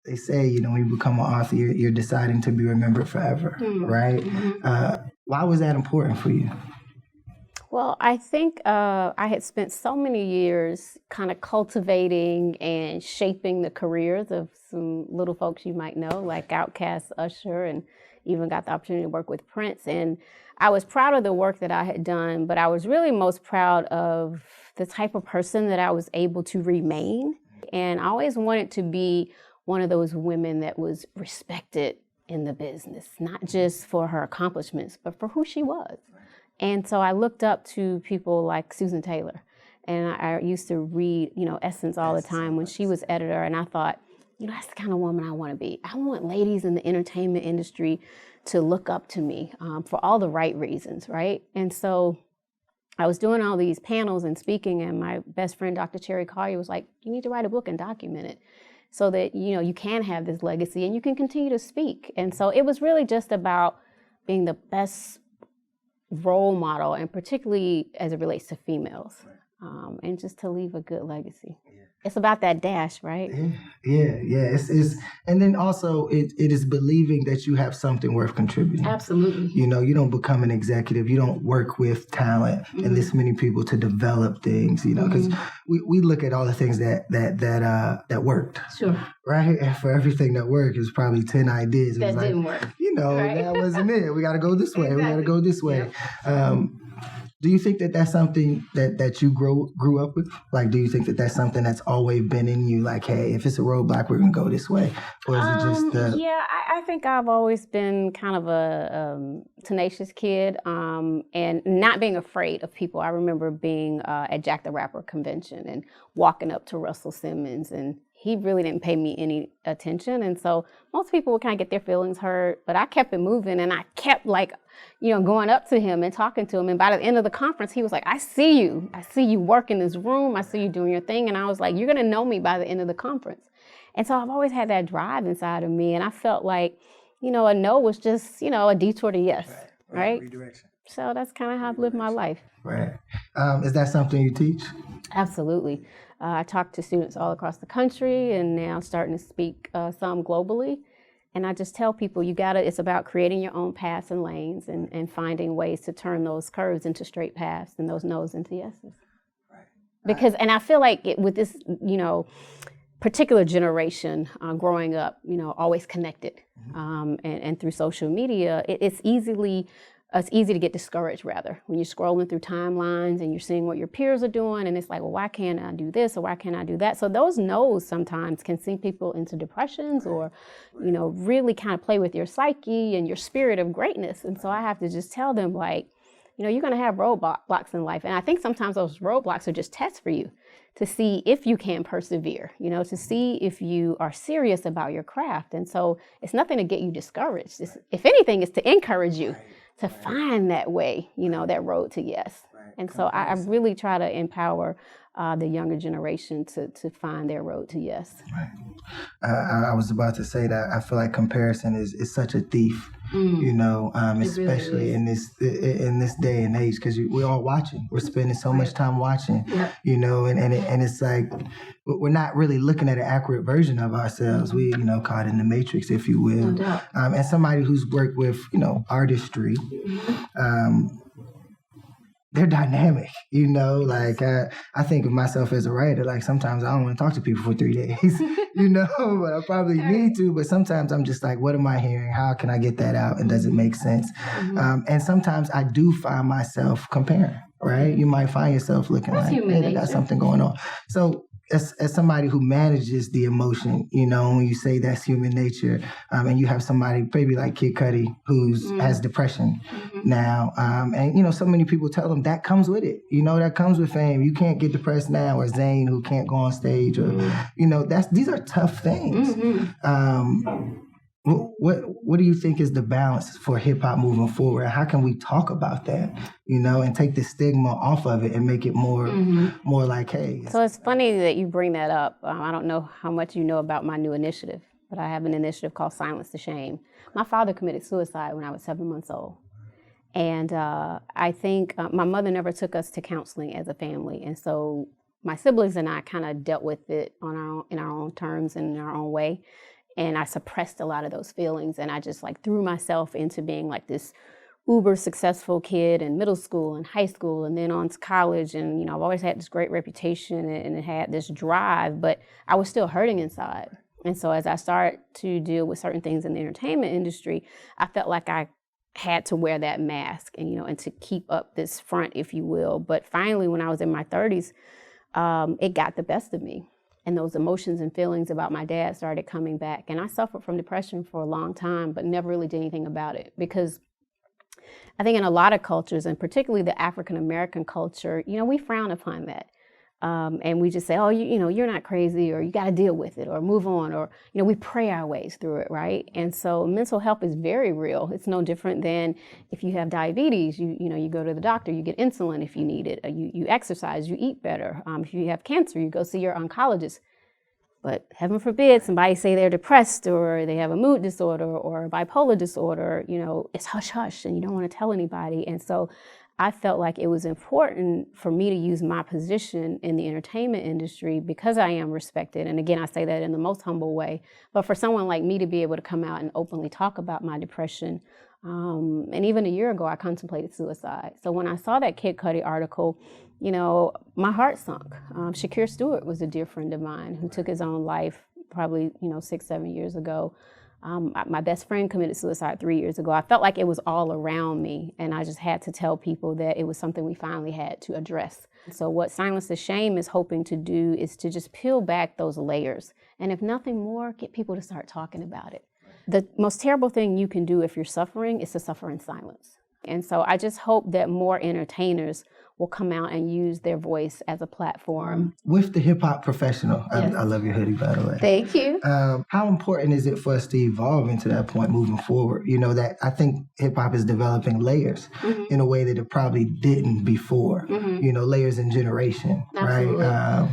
they say, when you become an author, you're deciding to be remembered forever, right? Why was that important for you? Well, I think I had spent so many years kind of cultivating and shaping the careers of some little folks you might know, like Outkast, Usher, and even got the opportunity to work with Prince. And I was proud of the work that I had done, but I was really most proud of the type of person that I was able to remain. And I always wanted to be one of those women that was respected in the business, not just for her accomplishments, but for who she was. And so I looked up to people like Susan Taylor, and I used to read, Essence all the time when she was editor, and I thought, that's the kind of woman I want to be. I want ladies in the entertainment industry to look up to me for all the right reasons, right? And so I was doing all these panels and speaking, and my best friend, Dr. Cherry Collier, was like, you need to write a book and document it so that, you can have this legacy and you can continue to speak. And so it was really just about being the best role model, and particularly as it relates to females, and just to leave a good legacy. It's about that dash, right? Yeah. It's and then also it is believing that you have something worth contributing. Absolutely. You don't become an executive. You don't work with talent and this many people to develop things. Because we look at all the things that worked. Sure. Right, and for everything that worked, it was probably 10 ideas. It that was didn't work. Right? That wasn't it. We got to go this way. Exactly. We got to go this way. Yep. Do you think that that's something that you grew up with? Like, do you think that that's something that's always been in you? Like, hey, if it's a roadblock, we're going to go this way? Or is it just... Yeah, I think I've always been kind of a tenacious kid and not being afraid of people. I remember being at Jack the Rapper convention and walking up to Russell Simmons, and he really didn't pay me any attention. And so most people would kind of get their feelings hurt, but I kept it moving, and I kept going up to him and talking to him. And by the end of the conference, he was like, I see you work in this room. I see you doing your thing. And I was like, you're going to know me by the end of the conference. And so I've always had that drive inside of me. And I felt like, a no was just, a detour to yes, right? Redirection. So that's kind of how I've lived my life. Right. Is that something you teach? Absolutely. I talk to students all across the country, and now starting to speak some globally. And I just tell people, it's about creating your own paths and lanes and finding ways to turn those curves into straight paths and those no's into yeses. Right. Because, and I feel like with this, particular generation growing up, always connected, and through social media, it's easy to get discouraged, rather, when you're scrolling through timelines and you're seeing what your peers are doing, and it's like, well, why can't I do this or why can't I do that? So those no's sometimes can sink people into depressions or, really kind of play with your psyche and your spirit of greatness. And so I have to just tell them, you're going to have roadblocks in life. And I think sometimes those roadblocks are just tests for you to see if you can persevere, to see if you are serious about your craft. And so it's nothing to get you discouraged. If anything, it's to encourage you to find that way, that road to yes. Right. And so I really try to empower the younger generation to find their road to yes. Right. I was about to say that I feel like comparison is such a thief, especially really in this day and age, because we're all watching. We're spending so much time watching, and it's like we're not really looking at an accurate version of ourselves. We, caught in the matrix, if you will. No doubt. And somebody who's worked with, artistry, they're dynamic, I think of myself as a writer. Like, sometimes I don't want to talk to people for 3 days, but I probably need to. But sometimes I'm just like, what am I hearing? How can I get that out? And does it make sense? And sometimes I do find myself comparing, right? You might find yourself looking like, hey, they got something going on. So as somebody who manages the emotion, when you say that's human nature, and you have somebody maybe like Kid Cudi who's has depression now, and so many people tell them that comes with it, that comes with fame. You can't get depressed now, or Zayn who can't go on stage, or these are tough things. What do you think is the balance for hip hop moving forward? How can we talk about that, and take the stigma off of it and make it more like, hey. So it's funny that you bring that up. I don't know how much you know about my new initiative, but I have an initiative called Silence the Shame. My father committed suicide when I was 7 months old. And I think my mother never took us to counseling as a family. And so my siblings and I kind of dealt with it in our own terms and in our own way. And I suppressed a lot of those feelings, and I just like threw myself into being like this uber successful kid in middle school and high school and then on to college. And, you know, I've always had this great reputation and it had this drive, but I was still hurting inside. And so as I started to deal with certain things in the entertainment industry, I felt like I had to wear that mask and, you know, and to keep up this front, if you will. But finally, when I was in my 30s, it got the best of me. And those emotions and feelings about my dad started coming back. And I suffered from depression for a long time, but never really did anything about it, because I think in a lot of cultures, and particularly the African-American culture, you know, we frown upon that. And we just say, oh, you know, you're not crazy, or you got to deal with it, or move on, or, you know, we pray our ways through it, right? And so mental health is very real. It's no different than if you have diabetes, you know, you go to the doctor, you get insulin if you need it, you exercise, you eat better. If you have cancer, you go see your oncologist. But heaven forbid somebody say they're depressed or they have a mood disorder or a bipolar disorder, you know, it's hush hush and you don't want to tell anybody. And so I felt like it was important for me to use my position in the entertainment industry because I am respected. And again, I say that in the most humble way. But for someone like me to be able to come out and openly talk about my depression, and even a year ago, I contemplated suicide. So when I saw that Kid Cudi article, you know, my heart sunk. Shakir Stewart was a dear friend of mine who took his own life probably, you know, 6-7 years ago. My best friend committed suicide 3 years ago. I felt like it was all around me, and I just had to tell people that it was something we finally had to address. So what Silence the Shame is hoping to do is to just peel back those layers, and if nothing more, get people to start talking about it. The most terrible thing you can do if you're suffering is to suffer in silence. And so I just hope that more entertainers will come out and use their voice as a platform. With the hip hop professional, Yes. I love your hoodie, by the way. Thank you. How important is it for us to evolve into that point moving forward? You know, that I think hip hop is developing layers in a way that it probably didn't before, you know, layers in generation, Absolutely. right?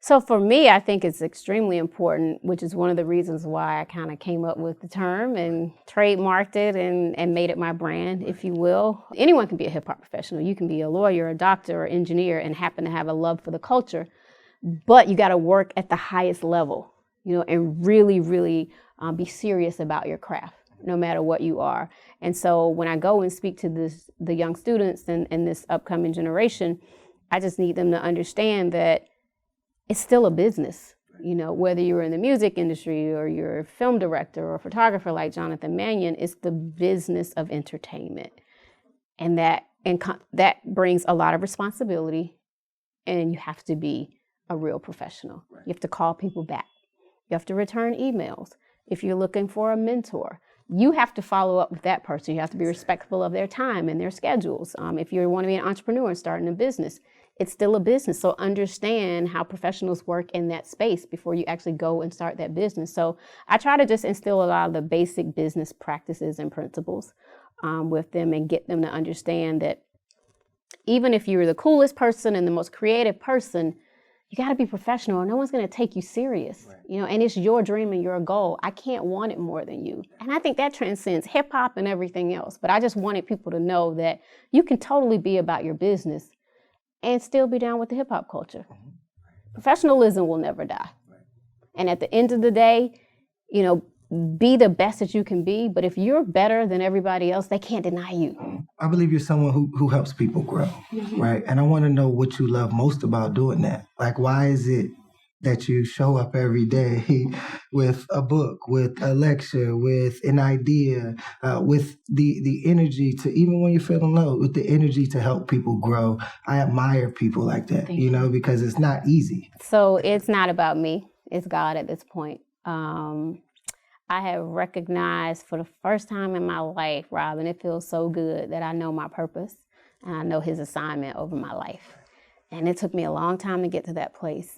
So for me, I think it's extremely important, which is one of the reasons why I kind of came up with the term and trademarked it and made it my brand, if you will. Anyone can be a hip hop professional. You can be a lawyer, a doctor, or engineer and happen to have a love for the culture, but you got to work at the highest level, you know, and really, really be serious about your craft, no matter what you are. And so when I go and speak to the young students and this upcoming generation, I just need them to understand that it's still a business, you know, whether you're in the music industry or you're a film director or a photographer like Jonathan Mannion, it's the business of entertainment. And that brings a lot of responsibility, and you have to be a real professional. You have to call people back. You have to return emails. If you're looking for a mentor, you have to follow up with that person. You have to be respectful of their time and their schedules. If you want to be an entrepreneur and starting a business, it's still a business. So understand how professionals work in that space before you actually go and start that business. So I try to just instill a lot of the basic business practices and principles with them and get them to understand that even if you're the coolest person and the most creative person, you got to be professional, or no one's going to take you serious, right. You know, and it's your dream and your goal. I can't want it more than you. And I think that transcends hip hop and everything else. But I just wanted people to know that you can totally be about your business and still be down with the hip hop culture. Professionalism will never die. Right. And at the end of the day, you know, be the best that you can be, but if you're better than everybody else, they can't deny you. I believe you're someone who helps people grow, right? And I want to know what you love most about doing that. Like, why is it that you show up every day with a book, with a lecture, with an idea, with the energy to, even when you're feeling low, with the energy to help people grow? I admire people like that, you know, because it's not easy. So it's not about me. It's God at this point. I have recognized for the first time in my life, Rob, and it feels so good that I know my purpose and I know his assignment over my life. And it took me a long time to get to that place.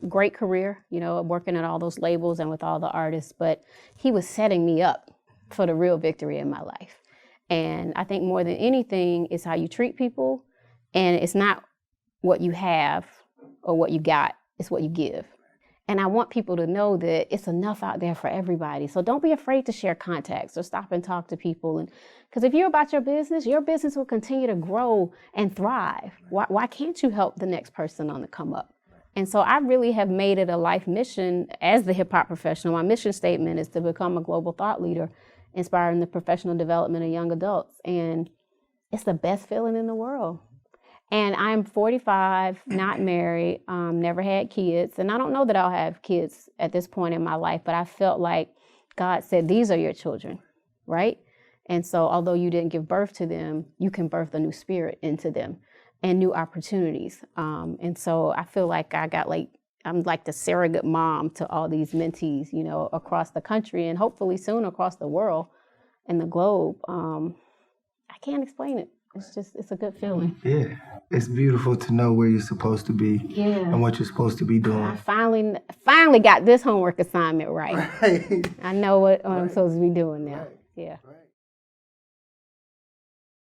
Great career, you know, working at all those labels and with all the artists, but he was setting me up for the real victory in my life. And I think more than anything is how you treat people. And it's not what you have or what you got, it's what you give. And I want people to know that it's enough out there for everybody. So don't be afraid to share contacts or stop and talk to people. And because if you're about your business will continue to grow and thrive. Why can't you help the next person on the come up? And so I really have made it a life mission as the hip hop professional. My mission statement is to become a global thought leader, inspiring the professional development of young adults. And it's the best feeling in the world. And I'm 45, not married, never had kids. And I don't know that I'll have kids at this point in my life, but I felt like God said, these are your children, right? And so although you didn't give birth to them, you can birth a new spirit into them and new opportunities. And so I feel like I'm like the surrogate mom to all these mentees, you know, across the country and hopefully soon across the world and the globe. I can't explain it. It's a good feeling. Yeah. It's beautiful to know where you're supposed to be and what you're supposed to be doing. I finally got this homework assignment right. I know what I'm supposed to be doing now. Yeah.